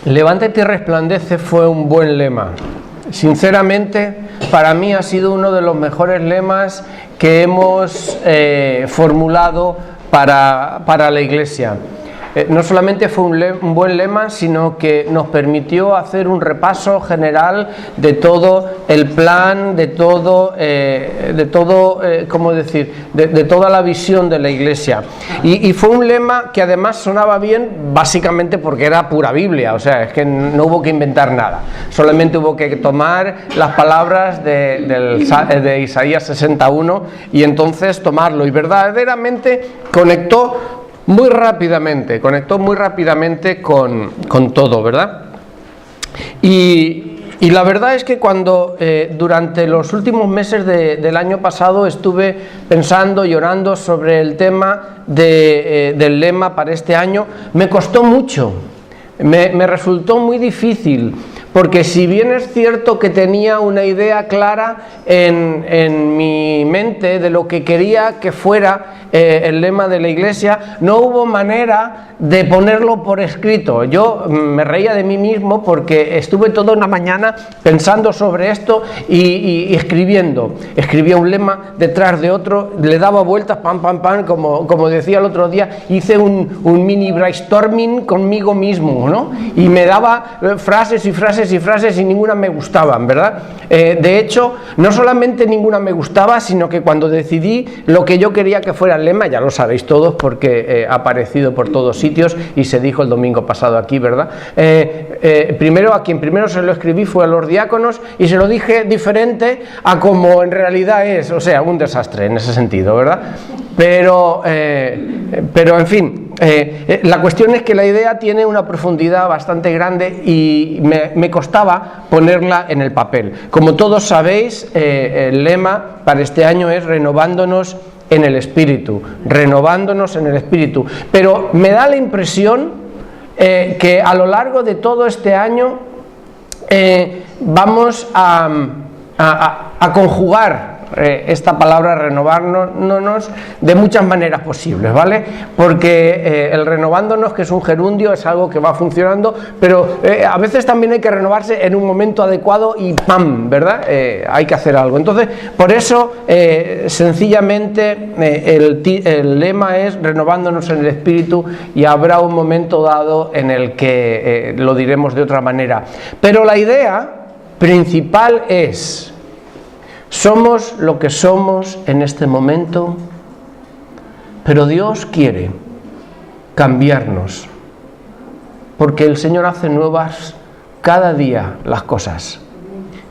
Levántate y resplandece fue un buen lema. Sinceramente, para mí ha sido uno de los mejores lemas que hemos formulado para la Iglesia. No solamente fue un buen lema, sino que nos permitió hacer un repaso general de todo el plan, de toda la visión de la Iglesia. Y fue un lema que además sonaba bien, básicamente porque era pura Biblia, o sea, es que no hubo que inventar nada. Solamente hubo que tomar las palabras de Isaías 61 y entonces tomarlo. Y verdaderamente conectó muy rápidamente con todo, ¿verdad? Y la verdad es que cuando durante los últimos meses del año pasado estuve pensando y orando sobre el tema del lema para este año, me costó mucho, me resultó muy difícil, porque si bien es cierto que tenía una idea clara en mi mente de lo que quería que fuera el lema de la Iglesia, no hubo manera de ponerlo por escrito. Yo me reía de mí mismo porque estuve toda una mañana pensando sobre esto y escribiendo. Escribía un lema detrás de otro, le daba vueltas, pam, pam, pam, como decía el otro día, hice un mini brainstorming conmigo mismo, ¿no? Y me daba frases y ninguna me gustaban, ¿verdad? De hecho, no solamente ninguna me gustaba, sino que cuando decidí lo que yo quería que fuera el lema, ya lo sabéis todos porque ha aparecido por todos sitios y se dijo el domingo pasado aquí, ¿verdad? A quien primero se lo escribí fue a los diáconos y se lo dije diferente a como en realidad es, o sea, un desastre en ese sentido, ¿verdad? Pero en fin, la cuestión es que la idea tiene una profundidad bastante grande y me costaba ponerla en el papel. Como todos sabéis, el lema para este año es renovándonos en el Espíritu, pero me da la impresión que a lo largo de todo este año vamos a conjugar esta palabra renovándonos de muchas maneras posibles, ¿vale? Porque el renovándonos, que es un gerundio, es algo que va funcionando, pero a veces también hay que renovarse en un momento adecuado y ¡pam!, ¿verdad? Hay que hacer algo. Entonces, por eso, sencillamente, el lema es renovándonos en el Espíritu, y habrá un momento dado en el que lo diremos de otra manera. Pero la idea principal es: somos lo que somos en este momento, pero Dios quiere cambiarnos, porque el Señor hace nuevas cada día las cosas,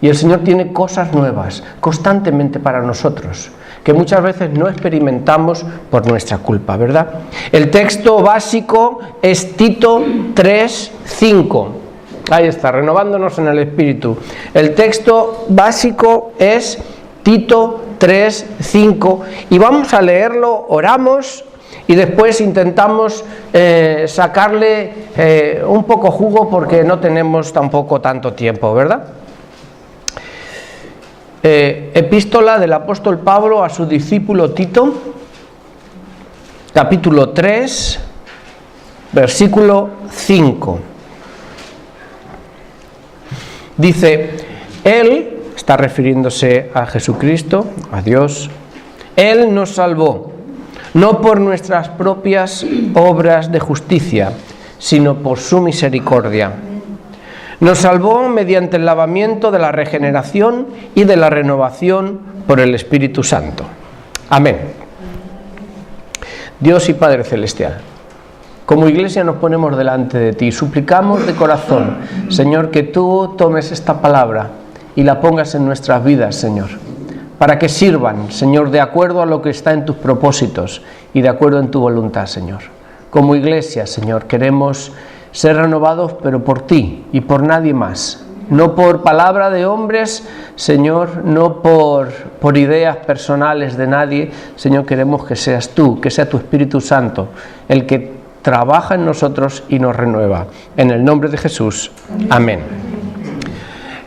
y el Señor tiene cosas nuevas constantemente para nosotros, que muchas veces no experimentamos por nuestra culpa, ¿verdad? El texto básico es Tito 3:5. Ahí está, renovándonos en el Espíritu. El texto básico es Tito 3:5 y vamos a leerlo, oramos y después intentamos sacarle un poco jugo porque no tenemos tampoco tanto tiempo, ¿verdad? Epístola del apóstol Pablo a su discípulo Tito, capítulo 3, versículo 5. Dice, Él, está refiriéndose a Jesucristo, a Dios, Él nos salvó, no por nuestras propias obras de justicia, sino por su misericordia. Nos salvó mediante el lavamiento de la regeneración y de la renovación por el Espíritu Santo. Amén. Dios y Padre Celestial, como Iglesia nos ponemos delante de ti, suplicamos de corazón, Señor, que tú tomes esta palabra y la pongas en nuestras vidas, Señor, para que sirvan, Señor, de acuerdo a lo que está en tus propósitos y de acuerdo en tu voluntad, Señor. Como Iglesia, Señor, queremos ser renovados, pero por ti y por nadie más. No por palabra de hombres, Señor, no por ideas personales de nadie. Señor, queremos que seas tú, que sea tu Espíritu Santo el que trabaja en nosotros y nos renueva. En el nombre de Jesús. Amén.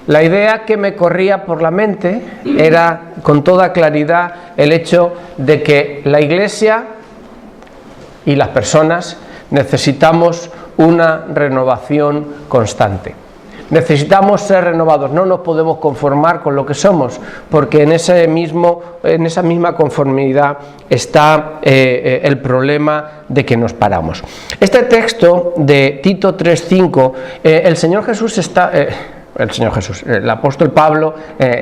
La idea que me corría por la mente era con toda claridad el hecho de que la Iglesia y las personas necesitamos una renovación constante. Necesitamos ser renovados, no nos podemos conformar con lo que somos, porque en esa misma conformidad está el problema de que nos paramos. Este texto de Tito 3:5, el apóstol Pablo,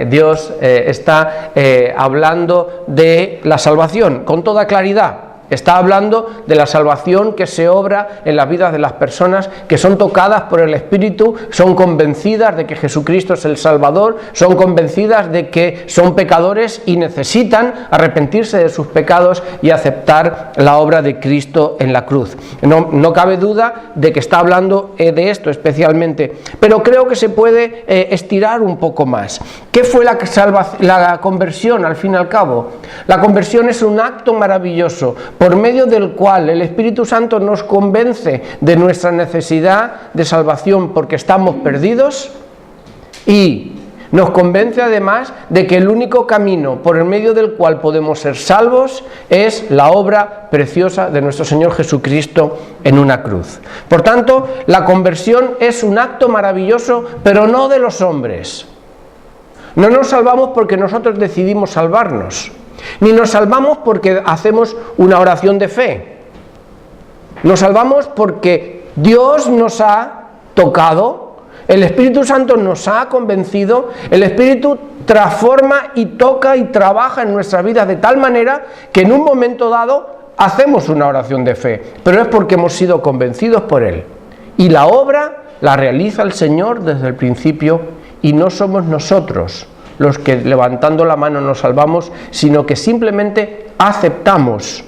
Dios está hablando de la salvación con toda claridad. Está hablando de la salvación que se obra en las vidas de las personas que son tocadas por el Espíritu, son convencidas de que Jesucristo es el Salvador, son convencidas de que son pecadores y necesitan arrepentirse de sus pecados y aceptar la obra de Cristo en la cruz. No cabe duda de que está hablando de esto especialmente, pero creo que se puede estirar un poco más. ¿Qué fue la conversión al fin y al cabo? La conversión es un acto maravilloso por medio del cual el Espíritu Santo nos convence de nuestra necesidad de salvación porque estamos perdidos, y nos convence además de que el único camino por el medio del cual podemos ser salvos es la obra preciosa de nuestro Señor Jesucristo en una cruz. Por tanto, la conversión es un acto maravilloso, pero no de los hombres. No nos salvamos porque nosotros decidimos salvarnos, ni nos salvamos porque hacemos una oración de fe. Nos salvamos porque Dios nos ha tocado, el Espíritu Santo nos ha convencido, el Espíritu transforma y toca y trabaja en nuestra vida de tal manera que en un momento dado hacemos una oración de fe, pero es porque hemos sido convencidos por Él. Y la obra la realiza el Señor desde el principio, y no somos nosotros los que levantando la mano nos salvamos, sino que simplemente aceptamos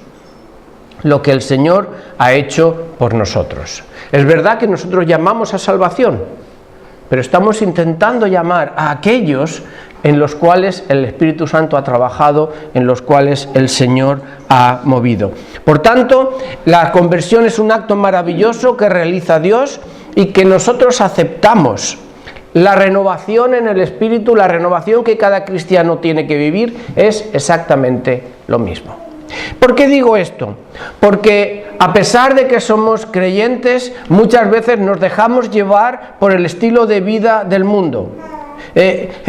lo que el Señor ha hecho por nosotros. Es verdad que nosotros llamamos a salvación, pero estamos intentando llamar a aquellos en los cuales el Espíritu Santo ha trabajado, en los cuales el Señor ha movido. Por tanto, la conversión es un acto maravilloso que realiza Dios y que nosotros aceptamos. La renovación en el Espíritu, la renovación que cada cristiano tiene que vivir, es exactamente lo mismo. ¿Por qué digo esto? Porque a pesar de que somos creyentes, muchas veces nos dejamos llevar por el estilo de vida del mundo.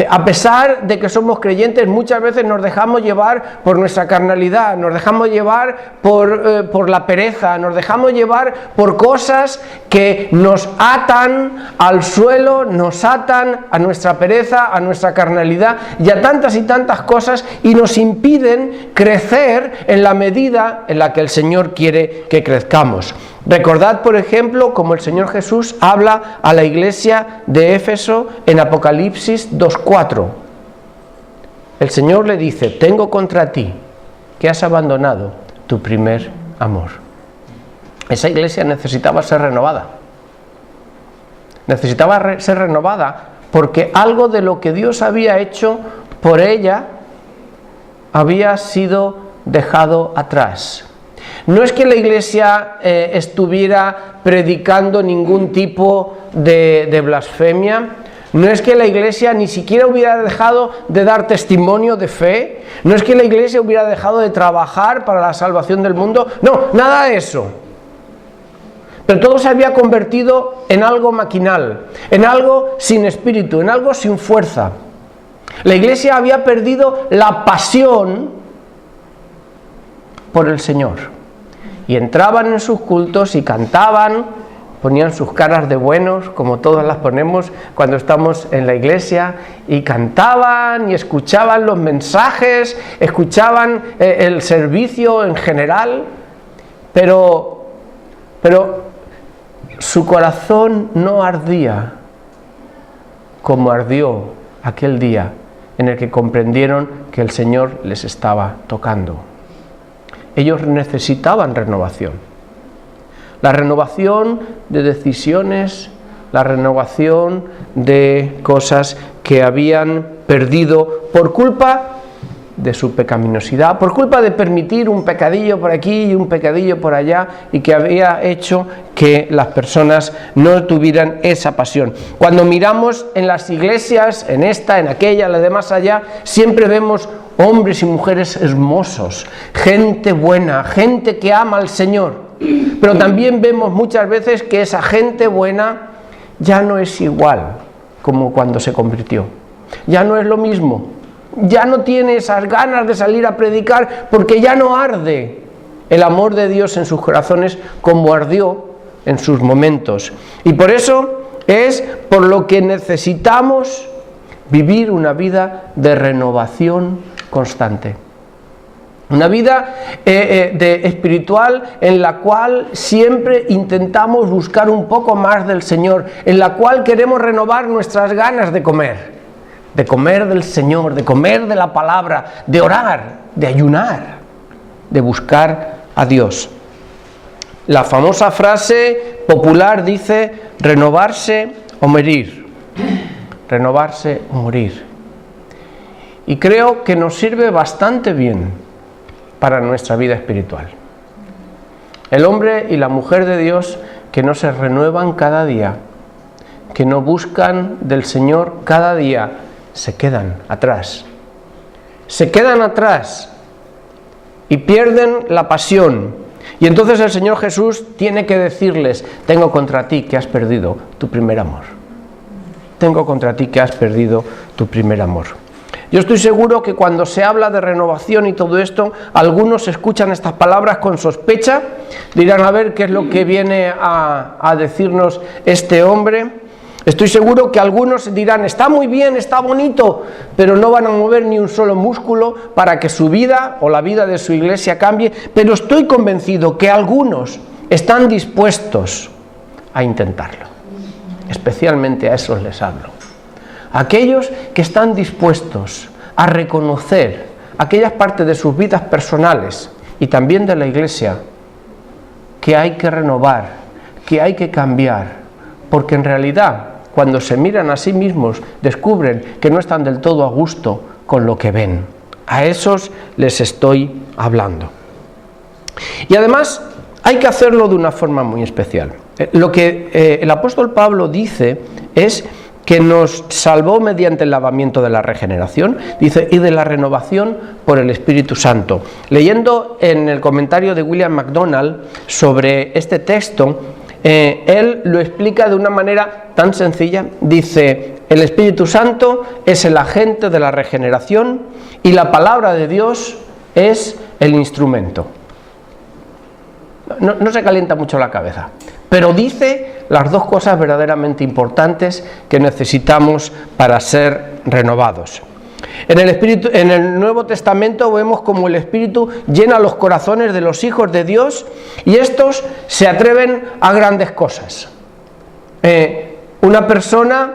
A pesar de que somos creyentes, muchas veces nos dejamos llevar por nuestra carnalidad, nos dejamos llevar por la pereza, nos dejamos llevar por cosas que nos atan al suelo, nos atan a nuestra pereza, a nuestra carnalidad y a tantas y tantas cosas, y nos impiden crecer en la medida en la que el Señor quiere que crezcamos. Recordad, por ejemplo, como el Señor Jesús habla a la iglesia de Éfeso en Apocalipsis 2:4. El Señor le dice: tengo contra ti que has abandonado tu primer amor. Esa iglesia necesitaba ser renovada. Necesitaba ser renovada porque algo de lo que Dios había hecho por ella había sido dejado atrás. No es que la iglesia estuviera predicando ningún tipo de blasfemia, no es que la iglesia ni siquiera hubiera dejado de dar testimonio de fe, no es que la iglesia hubiera dejado de trabajar para la salvación del mundo, no, nada de eso. Pero todo se había convertido en algo maquinal, en algo sin espíritu, en algo sin fuerza. La iglesia había perdido la pasión por el Señor. Y entraban en sus cultos y cantaban, ponían sus caras de buenos, como todas las ponemos cuando estamos en la iglesia, y cantaban y escuchaban los mensajes, escuchaban el servicio en general, pero su corazón no ardía como ardió aquel día en el que comprendieron que el Señor les estaba tocando. Ellos necesitaban renovación. La renovación de decisiones, la renovación de cosas que habían perdido por culpa de su pecaminosidad, por culpa de permitir un pecadillo por aquí y un pecadillo por allá, y que había hecho que las personas no tuvieran esa pasión. Cuando miramos en las iglesias, en esta, en aquella, la de más allá, siempre vemos hombres y mujeres hermosos, gente buena, gente que ama al Señor. Pero también vemos muchas veces que esa gente buena ya no es igual como cuando se convirtió. Ya no es lo mismo. Ya no tiene esas ganas de salir a predicar porque ya no arde el amor de Dios en sus corazones como ardió en sus momentos. Y por eso es por lo que necesitamos vivir una vida de renovación constante. Una vida espiritual en la cual siempre intentamos buscar un poco más del Señor, en la cual queremos renovar nuestras ganas de comer del Señor, de comer de la palabra, de orar, de ayunar, de buscar a Dios. La famosa frase popular dice: renovarse o morir. Renovarse o morir. Y creo que nos sirve bastante bien para nuestra vida espiritual. El hombre y la mujer de Dios que no se renuevan cada día, que no buscan del Señor cada día, se quedan atrás. Se quedan atrás y pierden la pasión. Y entonces el Señor Jesús tiene que decirles: tengo contra ti que has perdido tu primer amor. Tengo contra ti que has perdido tu primer amor. Yo estoy seguro que cuando se habla de renovación y todo esto, algunos escuchan estas palabras con sospecha, dirán: a ver qué es lo que viene a decirnos este hombre. Estoy seguro que algunos dirán: está muy bien, está bonito, pero no van a mover ni un solo músculo para que su vida o la vida de su iglesia cambie. Pero estoy convencido que algunos están dispuestos a intentarlo. Especialmente a esos les hablo. Aquellos que están dispuestos a reconocer aquellas partes de sus vidas personales y también de la iglesia que hay que renovar, que hay que cambiar, porque en realidad cuando se miran a sí mismos descubren que no están del todo a gusto con lo que ven. A esos les estoy hablando. Y además hay que hacerlo de una forma muy especial. Lo que el apóstol Pablo dice es que nos salvó mediante el lavamiento de la regeneración, dice, y de la renovación por el Espíritu Santo. Leyendo en el comentario de William MacDonald sobre este texto, él lo explica de una manera tan sencilla. Dice: el Espíritu Santo es el agente de la regeneración y la palabra de Dios es el instrumento. No se calienta mucho la cabeza, pero dice las dos cosas verdaderamente importantes que necesitamos para ser renovados. En el Nuevo Testamento vemos como el Espíritu llena los corazones de los hijos de Dios y estos se atreven a grandes cosas. Una persona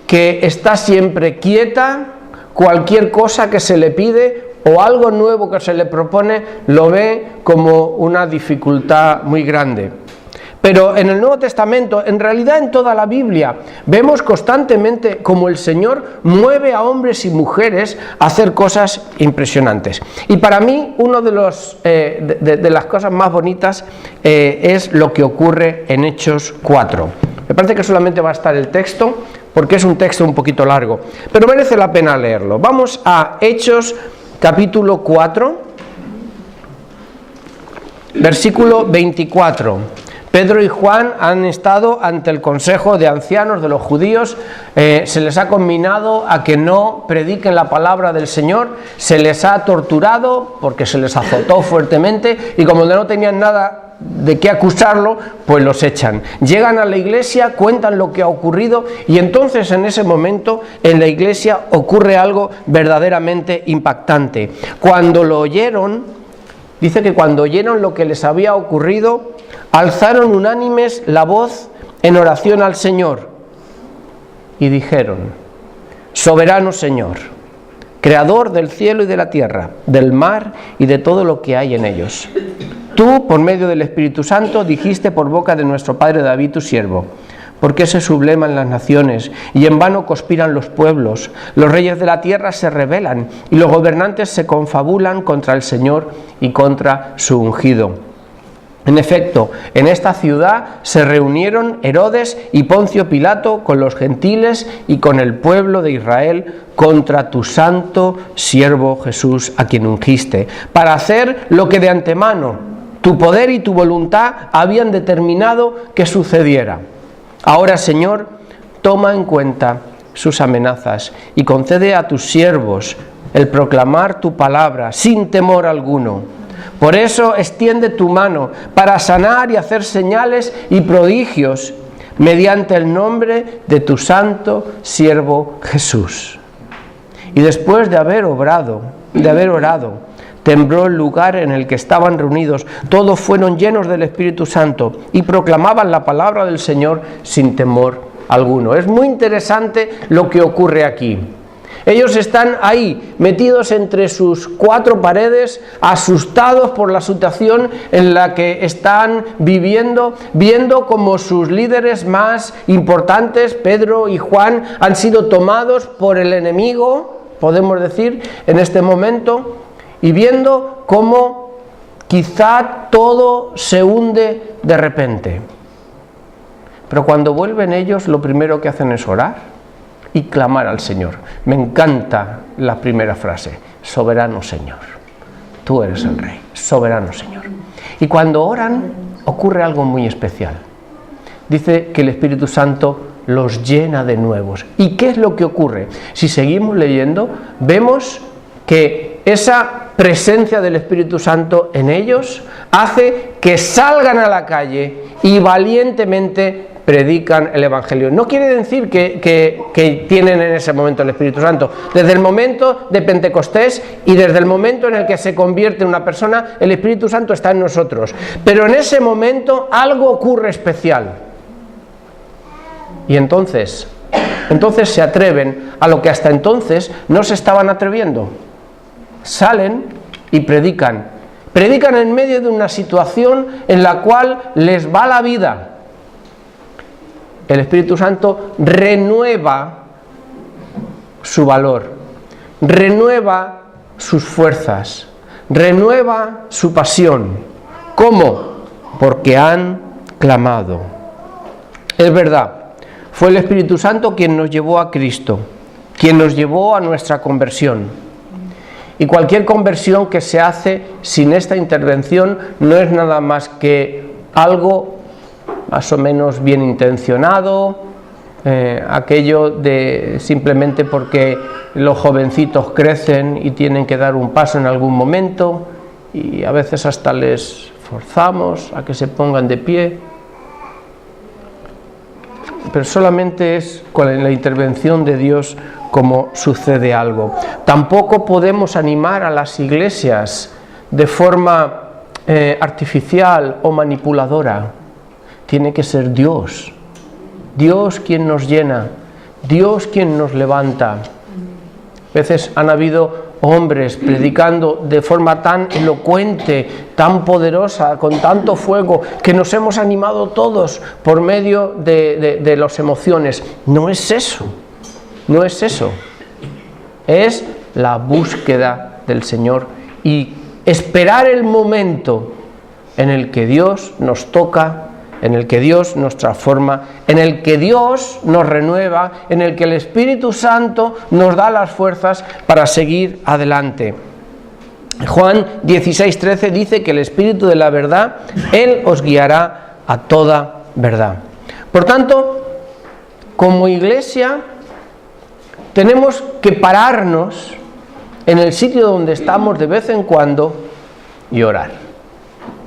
que está siempre quieta, cualquier cosa que se le pide o algo nuevo que se le propone, lo ve como una dificultad muy grande. Pero en el Nuevo Testamento, en realidad en toda la Biblia, vemos constantemente cómo el Señor mueve a hombres y mujeres a hacer cosas impresionantes. Y para mí, una de las cosas más bonitas es lo que ocurre en Hechos 4. Me parece que solamente va a estar el texto, porque es un texto un poquito largo, pero merece la pena leerlo. Vamos a Hechos capítulo 4, versículo 24. Pedro y Juan han estado ante el consejo de ancianos de los judíos, se les ha conminado a que no prediquen la palabra del Señor, se les ha torturado porque se les azotó fuertemente y como no tenían nada de qué acusarlo, pues los echan. Llegan a la iglesia, cuentan lo que ha ocurrido y entonces en ese momento en la iglesia ocurre algo verdaderamente impactante. Cuando lo oyeron, dice que cuando oyeron lo que les había ocurrido, alzaron unánimes la voz en oración al Señor y dijeron: soberano Señor, creador del cielo y de la tierra, del mar y de todo lo que hay en ellos. Tú, por medio del Espíritu Santo, dijiste por boca de nuestro padre David, tu siervo: ¿por qué se subleman las naciones y en vano conspiran los pueblos? Los reyes de la tierra se rebelan y los gobernantes se confabulan contra el Señor y contra su ungido. En efecto, en esta ciudad se reunieron Herodes y Poncio Pilato con los gentiles y con el pueblo de Israel contra tu santo siervo Jesús, a quien ungiste, para hacer lo que de antemano Tu poder y tu voluntad habían determinado que sucediera. Ahora, Señor, toma en cuenta sus amenazas y concede a tus siervos el proclamar tu palabra sin temor alguno. Por eso extiende tu mano para sanar y hacer señales y prodigios mediante el nombre de tu santo siervo Jesús. Y después de haber orado, tembló el lugar en el que estaban reunidos. Todos fueron llenos del Espíritu Santo y proclamaban la palabra del Señor sin temor alguno. Es muy interesante lo que ocurre aquí. Ellos están ahí, metidos entre sus cuatro paredes, asustados por la situación en la que están viviendo, viendo como sus líderes más importantes, Pedro y Juan, han sido tomados por el enemigo, podemos decir, en este momento, y viendo cómo quizá todo se hunde de repente. Pero cuando vuelven ellos, lo primero que hacen es orar y clamar al Señor. Me encanta la primera frase: soberano Señor, tú eres el Rey, soberano Señor. Y cuando oran, ocurre algo muy especial. Dice que el Espíritu Santo los llena de nuevos. ¿Y qué es lo que ocurre? Si seguimos leyendo, vemos que esa presencia del Espíritu Santo en ellos hace que salgan a la calle y valientemente predican el Evangelio. No quiere decir que tienen en ese momento el Espíritu Santo. Desde el momento de Pentecostés y desde el momento en el que se convierte en una persona, el Espíritu Santo está en nosotros. Pero en ese momento algo ocurre especial. Y entonces se atreven a lo que hasta entonces no se estaban atreviendo. Salen y predican. Predican en medio de una situación en la cual les va la vida. El Espíritu Santo renueva su valor, renueva sus fuerzas, renueva su pasión. ¿Cómo? Porque han clamado. Es verdad, fue el Espíritu Santo quien nos llevó a Cristo, quien nos llevó a nuestra conversión. Y cualquier conversión que se hace sin esta intervención no es nada más que algo más o menos bien intencionado, aquello de simplemente porque los jovencitos crecen y tienen que dar un paso en algún momento y a veces hasta les forzamos a que se pongan de pie, pero solamente es con la intervención de Dios como sucede algo. Tampoco podemos animar a las iglesias de forma artificial o manipuladora. Tiene que ser Dios quien nos llena, Dios quien nos levanta. A veces han habido hombres predicando de forma tan elocuente, tan poderosa, con tanto fuego, que nos hemos animado todos por medio de las emociones. No es eso, no es eso. Es la búsqueda del Señor y esperar el momento en el que Dios nos toca, en el que Dios nos transforma, en el que Dios nos renueva, en el que el Espíritu Santo nos da las fuerzas para seguir adelante. Juan 16:13 dice que el Espíritu de la verdad, Él os guiará a toda verdad. Por tanto, como iglesia, tenemos que pararnos en el sitio donde estamos de vez en cuando y orar.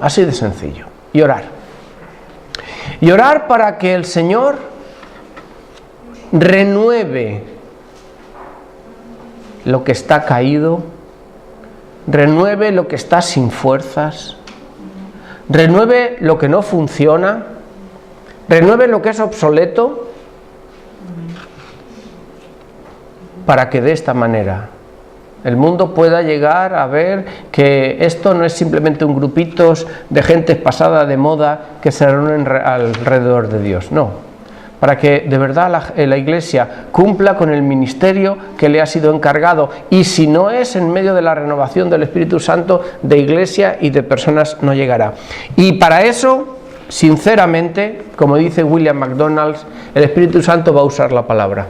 Así de sencillo, y orar. Y orar para que el Señor renueve lo que está caído, renueve lo que está sin fuerzas, renueve lo que no funciona, renueve lo que es obsoleto, para que de esta manera el mundo pueda llegar a ver que esto no es simplemente un grupito de gente pasada de moda que se reúnen alrededor de Dios, no. Para que de verdad la Iglesia cumpla con el ministerio que le ha sido encargado, y si no es en medio de la renovación del Espíritu Santo, de Iglesia y de personas no llegará. Y para eso, sinceramente, como dice William McDonald, el Espíritu Santo va a usar la palabra.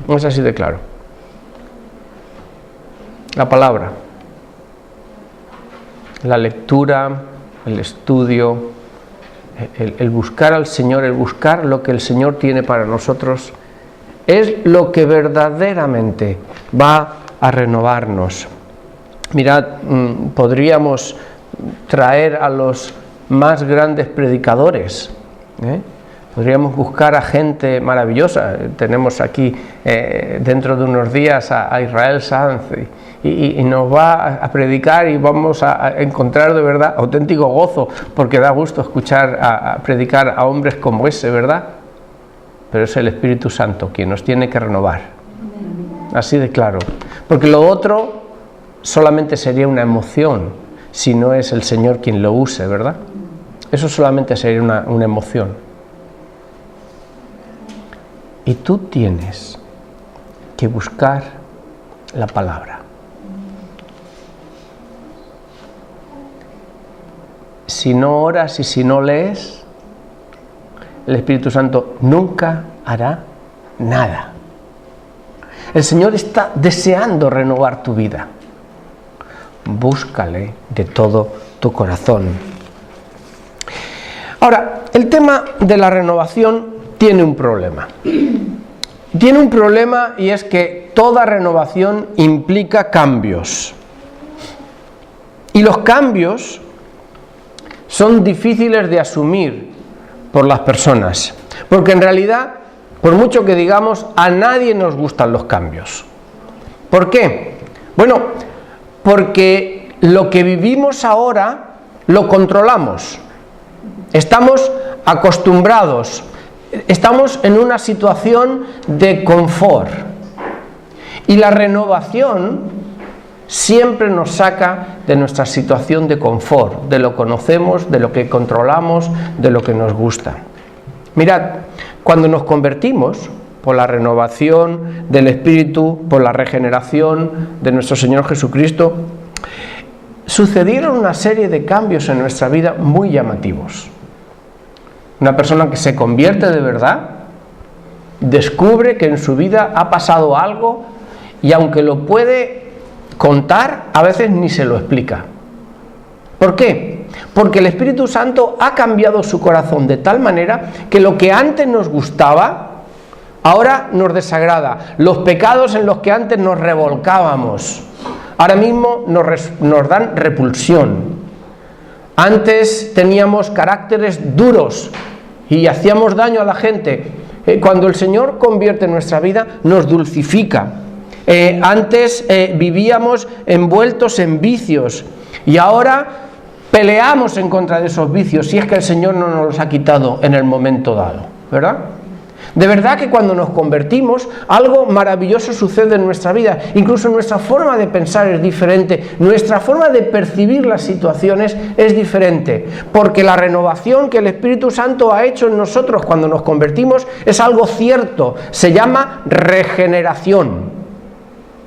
Es así de claro. La palabra. la lectura, el estudio, el buscar al Señor, el buscar lo que el Señor tiene para nosotros, es lo que verdaderamente va a renovarnos. Mirad, podríamos traer a los más grandes predicadores, podríamos buscar a gente maravillosa. Tenemos aquí dentro de unos días a Israel Sanz y nos va a predicar y vamos a encontrar de verdad auténtico gozo, porque da gusto escuchar a predicar a hombres como ese, ¿verdad? Pero es el Espíritu Santo quien nos tiene que renovar, así de claro, porque lo otro solamente sería una emoción si no es el Señor quien lo use, ¿verdad? Eso solamente sería una emoción. Y tú tienes que buscar la palabra. Si no oras y si no lees, el Espíritu Santo nunca hará nada. El Señor está deseando renovar tu vida. Búscale de todo tu corazón. Ahora, el tema de la renovación tiene un problema. Tiene un problema, y es que toda renovación implica cambios. Y los cambios son difíciles de asumir por las personas, porque en realidad, por mucho que digamos, a nadie nos gustan los cambios. ¿Por qué? Bueno, porque lo que vivimos ahora lo controlamos. Estamos acostumbrados, estamos en una situación de confort. Y la renovación siempre nos saca de nuestra situación de confort, de lo que conocemos, de lo que controlamos, de lo que nos gusta. Mirad, cuando nos convertimos por la renovación del Espíritu, por la regeneración de nuestro Señor Jesucristo, sucedieron una serie de cambios en nuestra vida muy llamativos. Una persona que se convierte de verdad descubre que en su vida ha pasado algo, y aunque lo puede contar, a veces ni se lo explica. ¿Por qué? Porque el Espíritu Santo ha cambiado su corazón de tal manera que lo que antes nos gustaba, ahora nos desagrada. Los pecados en los que antes nos revolcábamos, ahora mismo nos dan repulsión. Antes teníamos caracteres duros y hacíamos daño a la gente. Cuando el Señor convierte nuestra vida, nos dulcifica. Antes vivíamos envueltos en vicios y ahora peleamos en contra de esos vicios, si es que el Señor no nos los ha quitado en el momento dado, ¿verdad? De verdad que cuando nos convertimos, algo maravilloso sucede en nuestra vida. Incluso nuestra forma de pensar es diferente, nuestra forma de percibir las situaciones es diferente, porque la renovación que el Espíritu Santo ha hecho en nosotros cuando nos convertimos es algo cierto, se llama regeneración.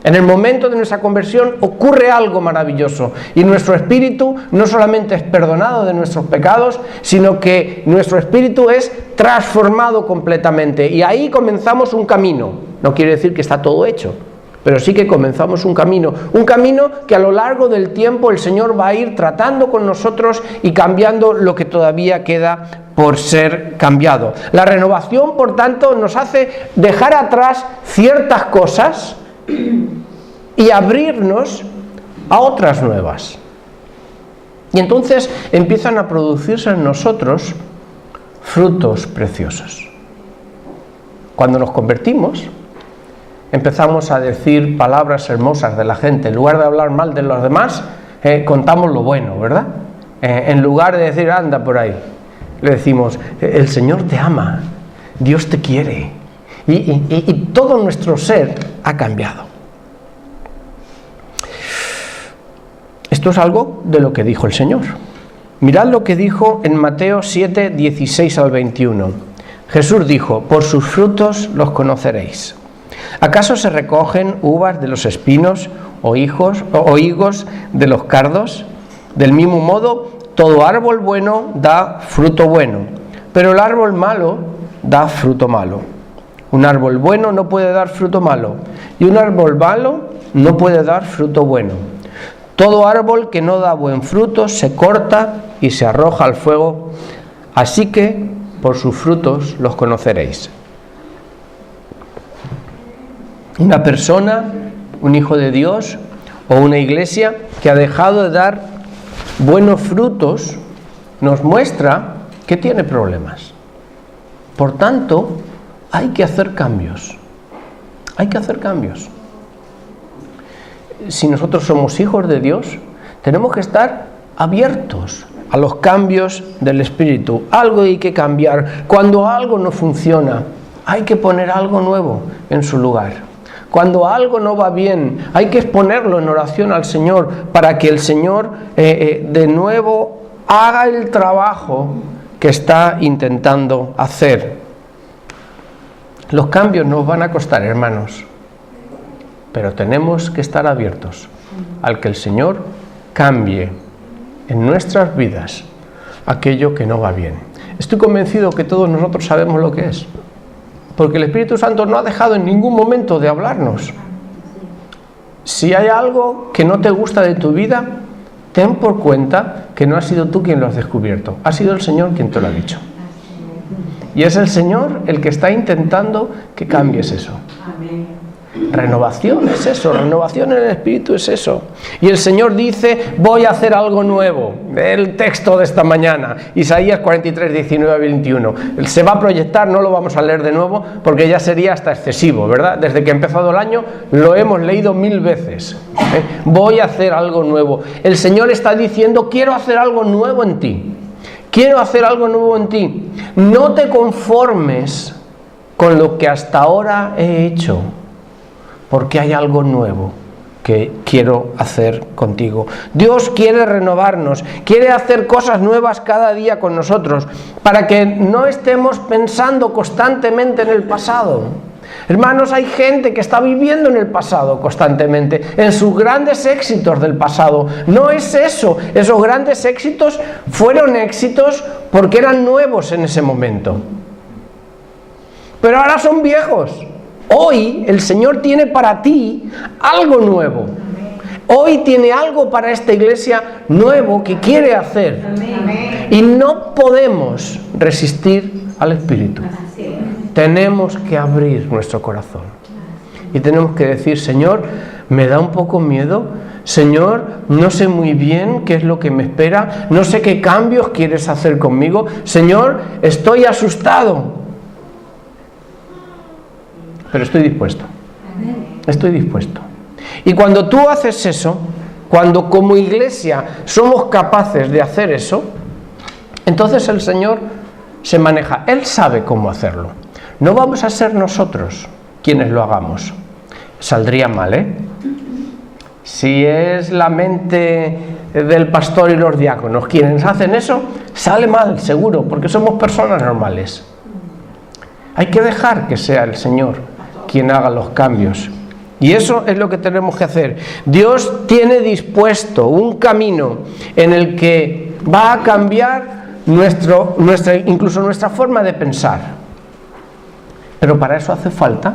En el momento de nuestra conversión ocurre algo maravilloso y nuestro espíritu no solamente es perdonado de nuestros pecados, sino que nuestro espíritu es transformado completamente, y ahí comenzamos un camino. No quiere decir que está todo hecho, pero sí que comenzamos un camino que a lo largo del tiempo el Señor va a ir tratando con nosotros y cambiando lo que todavía queda por ser cambiado. La renovación, por tanto, nos hace dejar atrás ciertas cosas y abrirnos a otras nuevas. Y entonces empiezan a producirse en nosotros frutos preciosos. Cuando nos convertimos, empezamos a decir palabras hermosas de la gente. En lugar de hablar mal de los demás, contamos lo bueno, ¿verdad? En lugar de decir, anda por ahí, le decimos, el Señor te ama, Dios te quiere. Y todo nuestro ser ha cambiado. Esto es algo de lo que dijo el Señor. Mirad lo que dijo en Mateo 7, 16 al 21. Jesús dijo, por sus frutos los conoceréis. ¿Acaso se recogen uvas de los espinos o higos de los cardos? Del mismo modo, todo árbol bueno da fruto bueno, pero el árbol malo da fruto malo. Un árbol bueno no puede dar fruto malo, y un árbol malo no puede dar fruto bueno. Todo árbol que no da buen fruto se corta y se arroja al fuego. Así que por sus frutos los conoceréis. Una persona, un hijo de Dios o una iglesia que ha dejado de dar buenos frutos nos muestra que tiene problemas. Por tanto, hay que hacer cambios. Hay que hacer cambios. Si nosotros somos hijos de Dios, tenemos que estar abiertos a los cambios del Espíritu. Algo hay que cambiar. Cuando algo no funciona, hay que poner algo nuevo en su lugar. Cuando algo no va bien, hay que exponerlo en oración al Señor para que el Señor de nuevo haga el trabajo que está intentando hacer. Los cambios nos van a costar, hermanos, pero tenemos que estar abiertos al que el Señor cambie en nuestras vidas aquello que no va bien. Estoy convencido que todos nosotros sabemos lo que es, porque el Espíritu Santo no ha dejado en ningún momento de hablarnos. Si hay algo que no te gusta de tu vida, ten por cuenta que no has sido tú quien lo has descubierto, ha sido el Señor quien te lo ha dicho. Y es el Señor el que está intentando que cambies eso. Renovación es eso, renovación en el Espíritu es eso. Y el Señor dice, voy a hacer algo nuevo. El texto de esta mañana, Isaías 43, 19 a 21. Se va a proyectar, no lo vamos a leer de nuevo porque ya sería hasta excesivo, ¿verdad? Desde que ha empezado el año lo hemos leído 1000 veces. Voy a hacer algo nuevo. El Señor está diciendo, quiero hacer algo nuevo en ti. Quiero hacer algo nuevo en ti. No te conformes con lo que hasta ahora he hecho, porque hay algo nuevo que quiero hacer contigo. Dios quiere renovarnos, quiere hacer cosas nuevas cada día con nosotros, para que no estemos pensando constantemente en el pasado. Hermanos, hay gente que está viviendo en el pasado constantemente, en sus grandes éxitos del pasado. No es eso, esos grandes éxitos fueron éxitos porque eran nuevos en ese momento. Pero ahora son viejos. Hoy el Señor tiene para ti algo nuevo. Hoy tiene algo para esta iglesia nuevo que quiere hacer. Y no podemos resistir al Espíritu. Tenemos que abrir nuestro corazón. Y tenemos que decir, Señor, me da un poco miedo. Señor, no sé muy bien qué es lo que me espera. No sé qué cambios quieres hacer conmigo. Señor, estoy asustado. Pero estoy dispuesto. Estoy dispuesto. Y cuando tú haces eso, cuando como iglesia somos capaces de hacer eso, entonces el Señor se maneja. Él sabe cómo hacerlo. No vamos a ser nosotros quienes lo hagamos. Saldría mal, ¿eh? Si es la mente del pastor y los diáconos quienes hacen eso, sale mal, seguro, porque somos personas normales. Hay que dejar que sea el Señor quien haga los cambios. Y eso es lo que tenemos que hacer. Dios tiene dispuesto un camino en el que va a cambiar incluso nuestra forma de pensar. Pero para eso hace falta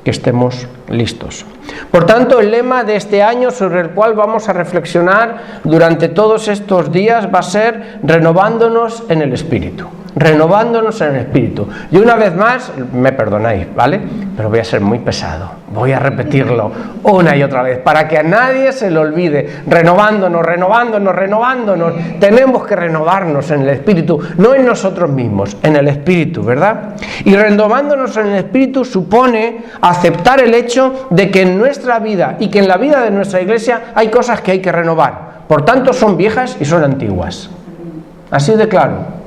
que estemos listos. Por tanto, el lema de este año sobre el cual vamos a reflexionar durante todos estos días va a ser renovándonos en el Espíritu. Renovándonos en el Espíritu. Y una vez más, me perdonáis, ¿vale? Pero voy a ser muy pesado. Voy a repetirlo una y otra vez para que a nadie se le olvide. Renovándonos, renovándonos, renovándonos. Tenemos que renovarnos en el Espíritu, no en nosotros mismos, en el Espíritu, ¿verdad? Y renovándonos en el Espíritu supone aceptar el hecho de que en nuestra vida y que en la vida de nuestra iglesia hay cosas que hay que renovar. Por tanto, son viejas y son antiguas. Así de claro.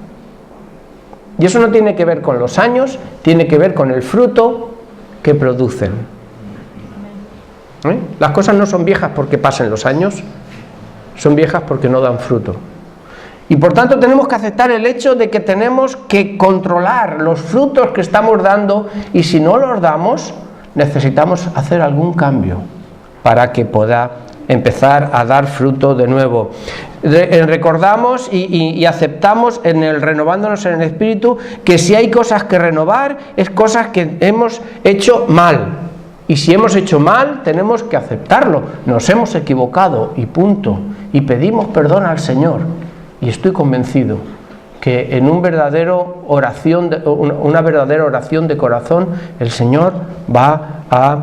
Y eso no tiene que ver con los años, tiene que ver con el fruto que producen. Las cosas no son viejas porque pasen los años, son viejas porque no dan fruto. Y por tanto tenemos que aceptar el hecho de que tenemos que controlar los frutos que estamos dando, y si no los damos, necesitamos hacer algún cambio para que pueda empezar a dar fruto de nuevo. Recordamos y aceptamos en el renovándonos en el Espíritu que si hay cosas que renovar es cosas que hemos hecho mal, Y si hemos hecho mal, tenemos que aceptarlo. Nos hemos equivocado y punto. Y pedimos perdón al Señor. Y estoy convencido que en una verdadera oración de corazón, el Señor va a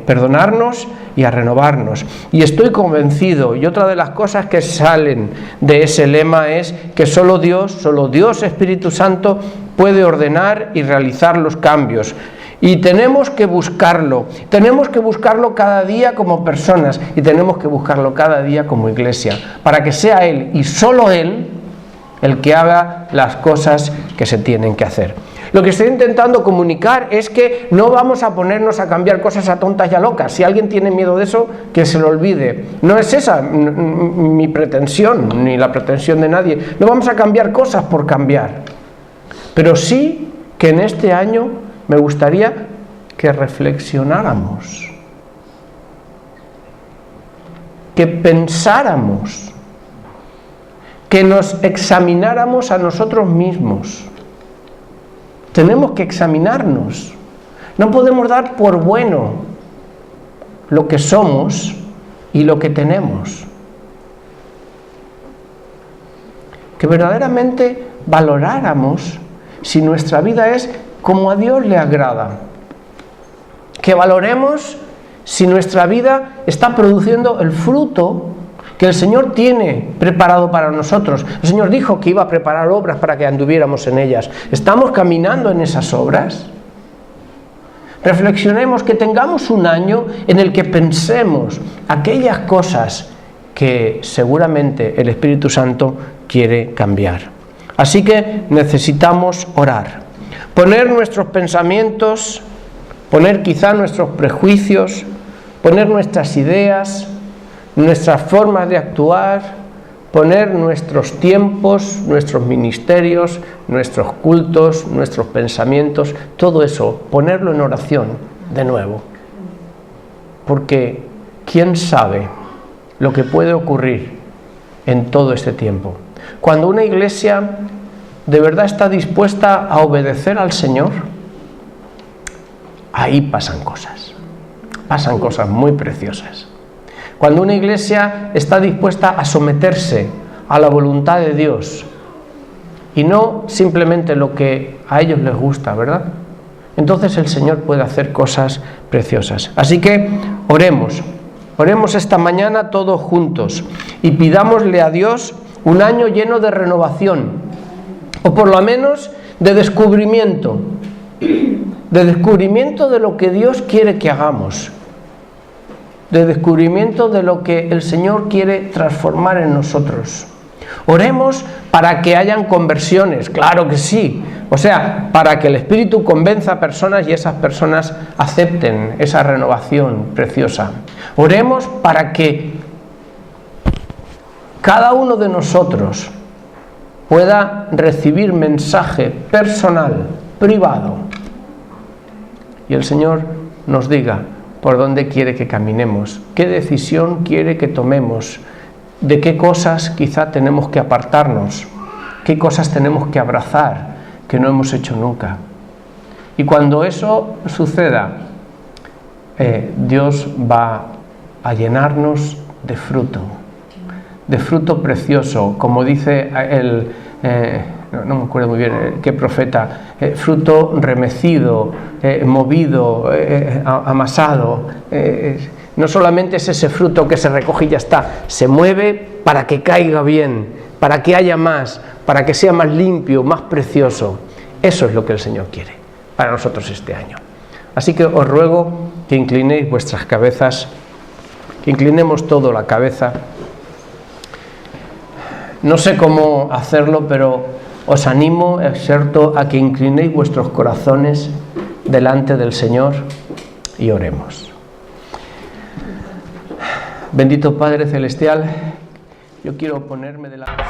perdonarnos y a renovarnos. Y estoy convencido, y otra de las cosas que salen de ese lema es que solo Dios Espíritu Santo, puede ordenar y realizar los cambios. Y tenemos que buscarlo cada día como personas, y tenemos que buscarlo cada día como iglesia, para que sea Él y solo Él el que haga las cosas que se tienen que hacer. Lo que estoy intentando comunicar es que no vamos a ponernos a cambiar cosas a tontas y a locas. Si alguien tiene miedo de eso, que se lo olvide. No es esa mi pretensión, ni la pretensión de nadie. No vamos a cambiar cosas por cambiar. Pero sí que en este año me gustaría que reflexionáramos, que pensáramos, que nos examináramos a nosotros mismos. Tenemos que examinarnos. No podemos dar por bueno lo que somos y lo que tenemos. Que verdaderamente valoráramos si nuestra vida es como a Dios le agrada. Que valoremos si nuestra vida está produciendo el fruto que el Señor tiene preparado para nosotros. El Señor dijo que iba a preparar obras para que anduviéramos en ellas. ¿Estamos caminando en esas obras? Reflexionemos, que tengamos un año en el que pensemos aquellas cosas que seguramente el Espíritu Santo quiere cambiar. Así que necesitamos orar. Poner nuestros pensamientos, poner quizá nuestros prejuicios, poner nuestras ideas, nuestras formas de actuar, poner nuestros tiempos, nuestros ministerios, nuestros cultos, nuestros pensamientos, todo eso, ponerlo en oración de nuevo. Porque ¿quién sabe lo que puede ocurrir en todo este tiempo? Cuando una iglesia de verdad está dispuesta a obedecer al Señor, ahí pasan cosas muy preciosas. Cuando una iglesia está dispuesta a someterse a la voluntad de Dios y no simplemente lo que a ellos les gusta, ¿verdad? Entonces el Señor puede hacer cosas preciosas. Así que oremos esta mañana todos juntos y pidámosle a Dios un año lleno de renovación, o por lo menos de descubrimiento de lo que Dios quiere que hagamos, de descubrimiento de lo que el Señor quiere transformar en nosotros. Oremos para que hayan conversiones, claro que sí, o sea, para que el Espíritu convenza a personas y esas personas acepten esa renovación preciosa. Oremos para que cada uno de nosotros pueda recibir mensaje personal, privado, y el Señor nos diga por dónde quiere que caminemos, qué decisión quiere que tomemos, de qué cosas quizá tenemos que apartarnos, qué cosas tenemos que abrazar que no hemos hecho nunca. Y cuando eso suceda, Dios va a llenarnos de fruto precioso, como dice no me acuerdo muy bien qué profeta, fruto remecido, movido, amasado. No solamente es ese fruto que se recoge y ya está, se mueve para que caiga bien, para que haya más, para que sea más limpio, más precioso. Eso es lo que el Señor quiere para nosotros este año. Así que os ruego que inclinéis vuestras cabezas, que inclinemos todo la cabeza. No sé cómo hacerlo, pero os animo, exhorto a que inclinéis vuestros corazones delante del Señor y oremos. Bendito Padre Celestial, yo quiero ponerme delante.